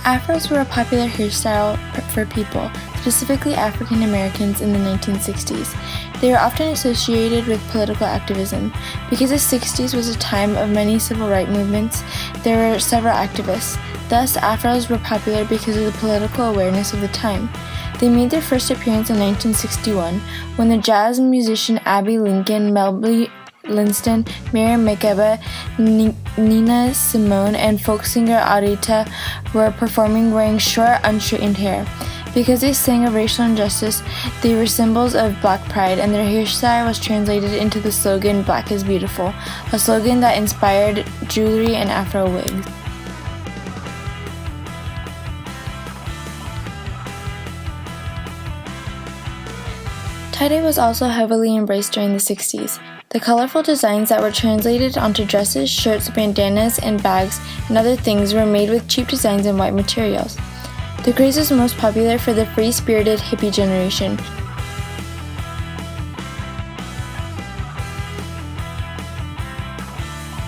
Afros were a popular hairstyle for people, specifically African Americans, in the 1960s. They were often associated with political activism. Because the 60s was a time of many civil rights movements, there were several activists. Thus, Afros were popular because of the political awareness of the time. They made their first appearance in 1961 when the jazz musician Abbey Lincoln, Melody Liston, Miriam Makeba, Nina Simone, and folk singer Aretha were performing wearing short, unstraightened hair. Because they sang of racial injustice, they were symbols of Black pride, and their hairstyle was translated into the slogan "Black is Beautiful," a slogan that inspired jewelry and Afro wigs. Tie-dye was also heavily embraced during the 60s. The colorful designs that were translated onto dresses, shirts, bandanas, and bags, and other things were made with cheap designs and white materials. The craze was most popular for the free-spirited hippie generation.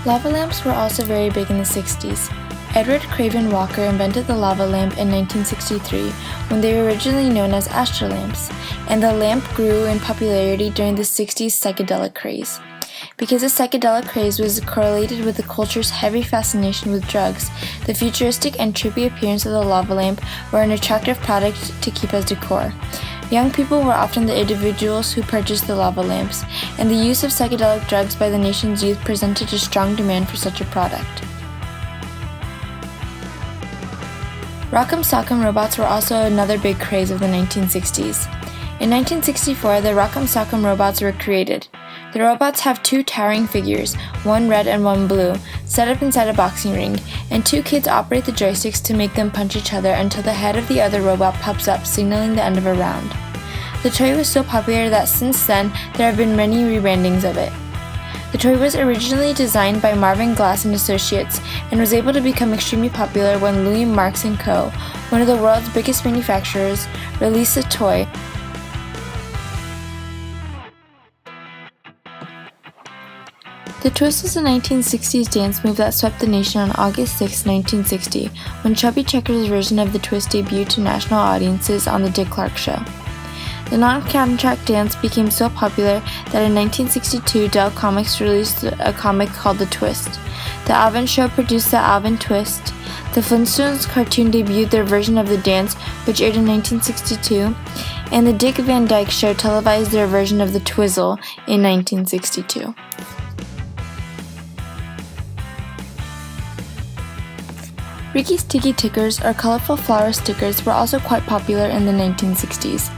Lava lamps were also very big in the 60s. Edward Craven Walker invented the lava lamp in 1963 when they were originally known as astrolamps, and the lamp grew in popularity during the 60s psychedelic craze. Because the psychedelic craze was correlated with the culture's heavy fascination with drugs, the futuristic and trippy appearance of the lava lamp were an attractive product to keep as decor. Young people were often the individuals who purchased the lava lamps, and the use of psychedelic drugs by the nation's youth presented a strong demand for such a product. Rock'em Sock'em robots were also another big craze of the 1960s. In 1964, the Rock'em Sock'em robots were created. The robots have two towering figures, one red and one blue, set up inside a boxing ring, and two kids operate the joysticks to make them punch each other until the head of the other robot pops up, signaling the end of a round. The toy was so popular that since then, there have been many rebrandings of it. The toy was originally designed by Marvin Glass and Associates and was able to become extremely popular when Louis Marx & Co., one of the world's biggest manufacturers, released the toy. The twist was a 1960s dance move that swept the nation on August 6, 1960, when Chubby Checker's version of the twist debuted to national audiences on The Dick Clark Show. The non-contract dance became so popular that in 1962 Dell Comics released a comic called The Twist. The Alvin Show produced The Alvin Twist. The Flintstones cartoon debuted their version of the dance, which aired in 1962, and The Dick Van Dyke Show televised their version of The Twizzle in 1962. Ricky's Tiki Tickers, or colorful flower stickers, were also quite popular in the 1960s.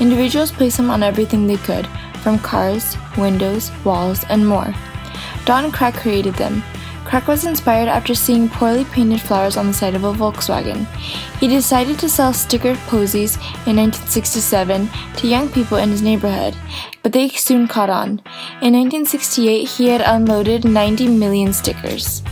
Individuals placed them on everything they could, from cars, windows, walls, and more. Don Crack created them. Crack was inspired after seeing poorly painted flowers on the side of a Volkswagen. He decided to sell sticker posies in 1967 to young people in his neighborhood, but they soon caught on. In 1968, he had unloaded 90 million stickers.